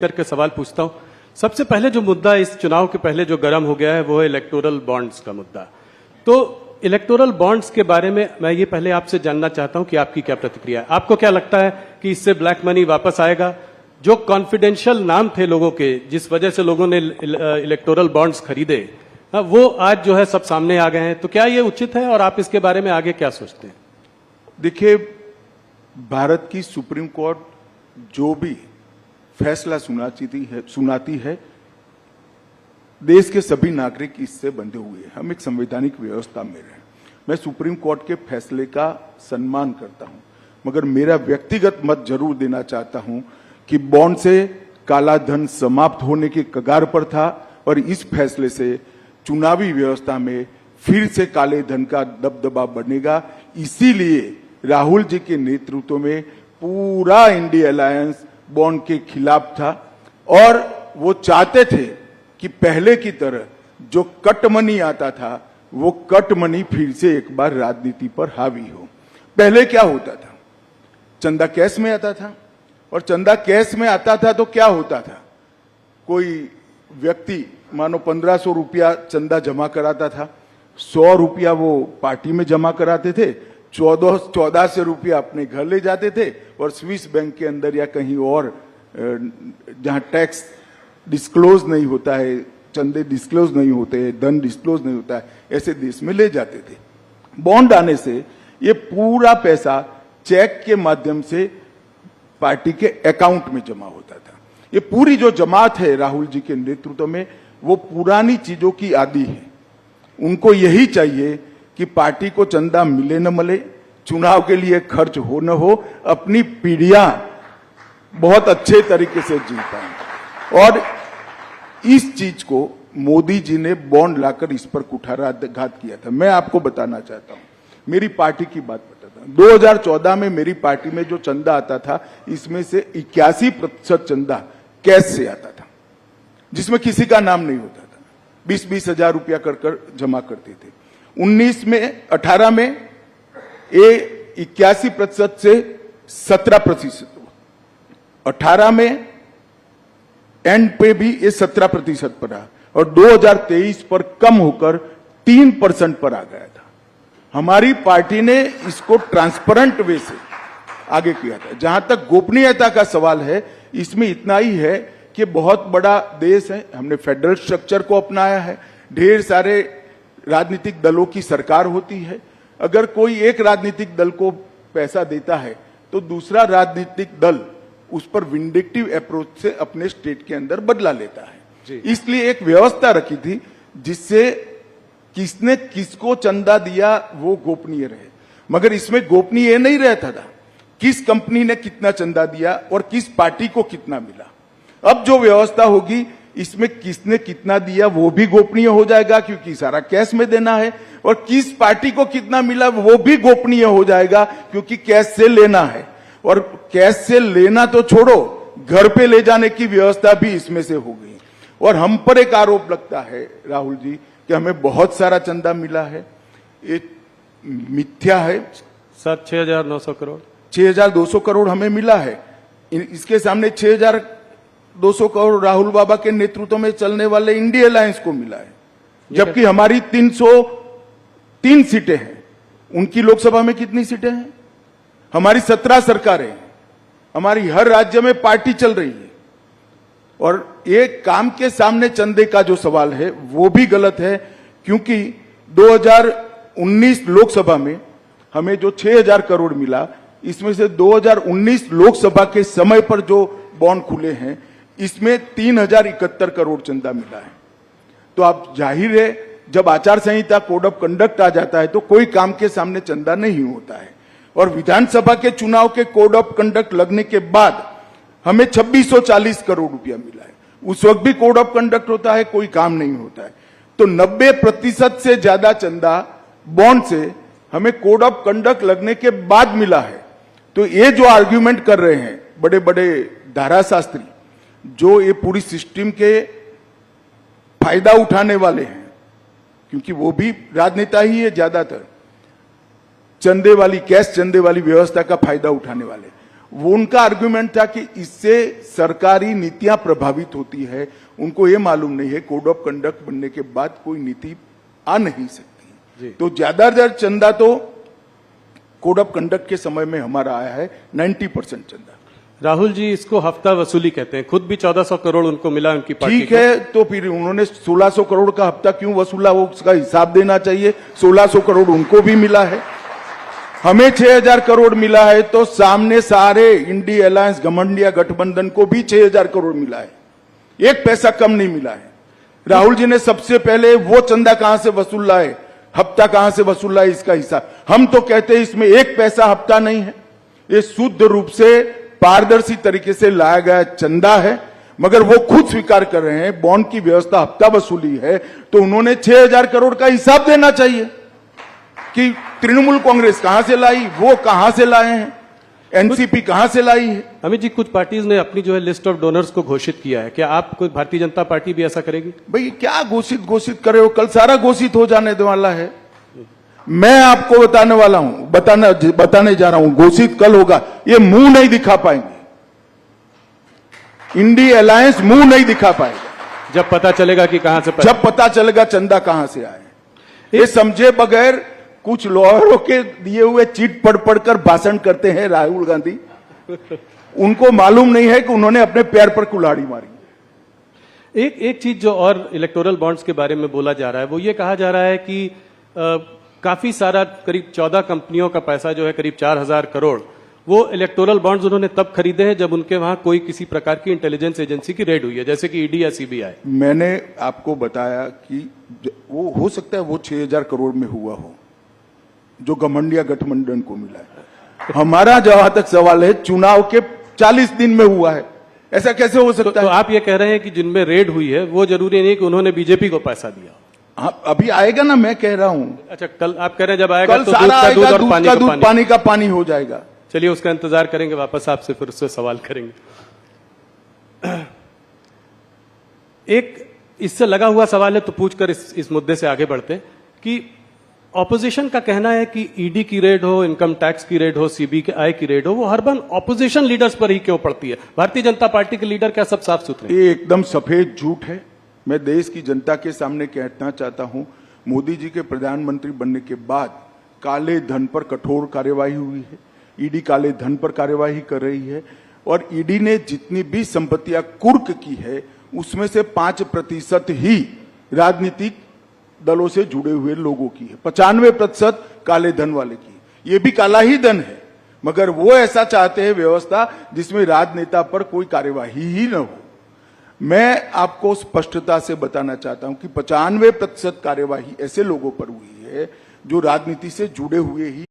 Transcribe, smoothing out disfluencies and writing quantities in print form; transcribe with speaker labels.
Speaker 1: करके सवाल पूछता हूं। सबसे पहले जो मुद्दा इस चुनाव के पहले जो गर्म हो गया है वो है इलेक्टोरल बॉन्ड्स का मुद्दा। तो इलेक्टोरल बॉन्ड्स के बारे में मैं ये पहले आपसे जानना चाहता हूं कि आपकी क्या प्रतिक्रिया है। आपको क्या लगता है कि इससे ब्लैक मनी वापस आएगा? जो कॉन्फिडेंशियल नाम थे लोगों के, जिस वजह से लोगों ने इलेक्टोरल बॉन्ड्स खरीदे, वो आज जो है सब सामने आ गए हैं। तो क्या ये उचित है और आप इसके बारे में आगे क्या सोचते हैं?
Speaker 2: देखिए, भारत की सुप्रीम कोर्ट जो भी फैसला सुनाती है, देश के सभी नागरिक इससे बंधे हुए हैं। हम एक संवैधानिक व्यवस्था में रहे। मैं सुप्रीम कोर्ट के फैसले का सम्मान करता हूं, मगर मेरा व्यक्तिगत मत जरूर देना चाहता हूं कि बॉन्ड से काला धन समाप्त होने के कगार पर था और इस फैसले से चुनावी व्यवस्था में फिर से काले धन का दबदबा बढ़ेगा। इसीलिए राहुल जी के नेतृत्व में पूरा इंडिया अलायंस बॉन्ड के खिलाफ था और वो चाहते थे कि पहले की तरह जो कट मनी आता था वो कट मनी फिर से एक बार राजनीति पर हावी हो। पहले क्या होता था? चंदा कैश में आता था, और चंदा कैश में आता था तो क्या होता था? कोई व्यक्ति मानो 1500 रुपया चंदा जमा कराता था, 100 रुपया वो पार्टी में जमा कराते थे, 1400 रुपया अपने घर ले जाते थे और स्विस बैंक के अंदर या कहीं और जहां टैक्स डिस्क्लोज नहीं होता है, चंदे डिस्क्लोज नहीं होते हैं, धन डिस्क्लोज नहीं होता है, ऐसे देश में ले जाते थे। बॉन्ड आने से ये पूरा पैसा चेक के माध्यम से पार्टी के अकाउंट में जमा होता था। ये पूरी जो जमात है राहुल जी के नेतृत्व में, वो पुरानी चीजों की आदी है। उनको यही चाहिए कि पार्टी को चंदा मिले न मिले, चुनाव के लिए खर्च हो न हो, अपनी पीढ़ियां बहुत अच्छे तरीके से जी पाएं। और इस चीज को मोदी जी ने बॉन्ड लाकर इस पर कुठाराघात किया था। मैं आपको बताना चाहता हूं, मेरी पार्टी की बात बताता हूं। 2014 में मेरी पार्टी में जो चंदा आता था, इसमें से 81% चंदा कैश से आता था, जिसमें किसी का नाम नहीं होता था। 20-20 हजार रुपया कर जमा करते थे। 18 में ये 81% से 17% हुआ। 18 में एंड पे भी ये 17% पर रहा और 2023 पर कम होकर 3% पर आ गया था। हमारी पार्टी ने इसको ट्रांसपेरेंट वे से आगे किया था। जहां तक गोपनीयता का सवाल है, इसमें इतना ही है कि बहुत बड़ा देश है, हमने फेडरल स्ट्रक्चर को अपनाया है, ढेर सारे राजनीतिक दलों की सरकार होती है। अगर कोई एक राजनीतिक दल को पैसा देता है तो दूसरा राजनीतिक दल उस पर विंडिक्टिव अप्रोच से अपने स्टेट के अंदर बदला लेता है। इसलिए एक व्यवस्था रखी थी जिससे किसने किसको चंदा दिया वो गोपनीय रहे। मगर इसमें गोपनीय नहीं रहता था किस कंपनी ने कितना चंदा दिया और किस पार्टी को कितना मिला। अब जो व्यवस्था होगी, इसमें किसने कितना दिया वो भी गोपनीय हो जाएगा, क्योंकि सारा कैश में देना है, और किस पार्टी को कितना मिला वो भी गोपनीय हो जाएगा, क्योंकि कैश से लेना है। और कैश से लेना तो छोड़ो, घर पे ले जाने की व्यवस्था भी इसमें से हो गई। और हम पर एक आरोप लगता है राहुल जी कि हमें बहुत सारा चंदा मिला है। ये मिथ्या है
Speaker 1: सर। 6,900 करोड़
Speaker 2: 6,200 करोड़ हमें मिला है। इसके सामने 6,200 करोड़ राहुल बाबा के नेतृत्व में चलने वाले इंडिया अलायंस को मिला है, जबकि हमारी 303 सीटें हैं। उनकी लोकसभा में कितनी सीटें हैं? हमारी 17 सरकारें हैं। हमारी हर राज्य में पार्टी चल रही है। और एक काम के सामने चंदे का जो सवाल है वो भी गलत है, क्योंकि 2019 लोकसभा में हमें जो 6,000 करोड़ मिला, इसमें से 2019 लोकसभा के समय पर जो बॉन्ड खुले हैं, इसमें 3,071 करोड़ चंदा मिला है। तो आप जाहिर है, जब आचार संहिता कोड ऑफ कंडक्ट आ जाता है तो कोई काम के सामने चंदा नहीं होता है। और विधानसभा के चुनाव के कोड ऑफ कंडक्ट लगने के बाद हमें 2640 करोड़ रुपया मिला है। उस वक्त भी कोड ऑफ कंडक्ट होता है, कोई काम नहीं होता है। तो 90% से ज्यादा चंदा बॉन्ड से हमें कोड ऑफ कंडक्ट लगने के बाद मिला है। तो ये जो आर्ग्यूमेंट कर रहे हैं बड़े बड़े धाराशास्त्री, जो ये पूरी सिस्टम के फायदा उठाने वाले हैं, क्योंकि वो भी राजनेता ही है ज्यादातर, चंदे वाली, कैश चंदे वाली व्यवस्था का फायदा उठाने वाले, वो उनका आर्गुमेंट था कि इससे सरकारी नीतियां प्रभावित होती है। उनको ये मालूम नहीं है कोड ऑफ कंडक्ट बनने के बाद कोई नीति आ नहीं सकती। तो ज्यादा चंदा तो कोड ऑफ कंडक्ट के समय में हमारा आया है 90% चंदा।
Speaker 1: राहुल जी इसको हफ्ता वसूली कहते हैं, खुद भी 1400 करोड़ उनको मिला उनकी पार्टी
Speaker 2: ठीक है, तो फिर उन्होंने 1600 करोड़ का हफ्ता क्यों वसूला, वो उसका हिसाब देना चाहिए। 1600 करोड़ उनको भी मिला है, हमें 6000 करोड़ मिला है, तो सामने सारे इंडी अलायंस घमंडिया गठबंधन को भी 6000 करोड़ मिला है, एक पैसा कम नहीं मिला है। राहुल जी ने सबसे पहले वो चंदा कहां से वसूला है, हफ्ता कहां से वसूला है, इसका हिसाब। हम तो कहते हैं इसमें एक पैसा हफ्ता नहीं है, ये शुद्ध रूप से पारदर्शी तरीके से लाया गया चंदा है। मगर वो खुद स्वीकार कर रहे हैं बॉन्ड की व्यवस्था हफ्ता वसूली है, तो उन्होंने 6000 करोड़ का हिसाब देना चाहिए कि तृणमूल कांग्रेस कहां से लाई, वो कहां से लाए हैं, एनसीपी कहां से लाई है।
Speaker 1: अमित जी, कुछ पार्टीज ने अपनी जो है लिस्ट ऑफ डोनर्स को घोषित किया है, क्या आप कोई भारतीय जनता पार्टी भी ऐसा करेगी?
Speaker 2: भाई क्या घोषित करे हो, कल सारा घोषित हो जाने वाला है। मैं आपको बताने वाला हूं, बताने जा रहा हूं, घोषित कल होगा, ये मुंह नहीं दिखा पाएंगे, इंडी अलायंस मुंह नहीं दिखा पाएगा।
Speaker 1: जब पता चलेगा कि कहां से
Speaker 2: जब पता चलेगा चंदा कहां से आए, ये समझे बगैर कुछ लॉयरों के दिए हुए चीट पढ़ पढ़कर भाषण करते हैं राहुल गांधी। उनको मालूम नहीं है कि उन्होंने अपने पैर पर कुल्हाड़ी मारी।
Speaker 1: एक चीज जो और इलेक्टोरल बॉन्ड्स के बारे में बोला जा रहा है वो ये कहा जा रहा है कि काफी सारा करीब 14 कंपनियों का पैसा जो है करीब 4000 करोड़ वो इलेक्टोरल बॉन्ड्स उन्होंने तब खरीदे हैं जब उनके वहां कोई किसी प्रकार की इंटेलिजेंस एजेंसी की रेड हुई है, जैसे कि ईडी या सीबीआई।
Speaker 2: मैंने आपको बताया कि वो हो सकता है वो 6000 करोड़ में हुआ हो जो घमंडिया गठबंधन को मिला है। हमारा जहां तक सवाल है चुनाव के 40 दिन में हुआ है, ऐसा कैसे हो सकता है?
Speaker 1: तो आप ये कह रहे हैं कि जिनमें रेड हुई है वो जरूरी नहीं कि उन्होंने बीजेपी को पैसा दिया।
Speaker 2: हाँ, अभी आएगा ना, मैं कह रहा हूं।
Speaker 1: अच्छा, कल आप कह रहे हैं जब आएगा
Speaker 2: कल
Speaker 1: तो
Speaker 2: सारा आएगा,
Speaker 1: दूध और
Speaker 2: दूध पानी का पानी हो जाएगा।
Speaker 1: चलिए उसका इंतजार करेंगे, वापस आपसे फिर उससे सवाल करेंगे। एक इससे लगा हुआ सवाल है तो पूछकर इस मुद्दे से आगे बढ़ते हैं कि ऑपोजिशन का कहना है कि ईडी की रेड हो, इनकम टैक्स की रेड हो, सीबीआई की रेड हो, वो हर बार ऑपोजिशन लीडर्स पर ही क्यों पड़ती है? भारतीय जनता पार्टी के लीडर क्या सब साफ सुथरे?
Speaker 2: ये एकदम सफेद झूठ है। मैं देश की जनता के सामने कहना चाहता हूं, मोदी जी के प्रधानमंत्री बनने के बाद काले धन पर कठोर कार्यवाही हुई है, ईडी काले धन पर कार्यवाही कर रही है, और ईडी ने जितनी भी संपत्तियां कुर्क की है उसमें से 5% ही राजनीतिक दलों से जुड़े हुए लोगों की है, 95% काले धन वाले की। ये भी काला ही धन है, मगर वो ऐसा चाहते हैं व्यवस्था जिसमें राजनेता पर कोई कार्यवाही ही न हो। मैं आपको स्पष्टता से बताना चाहता हूं कि 95% कार्यवाही ऐसे लोगों पर हुई है जो राजनीति से जुड़े हुए ही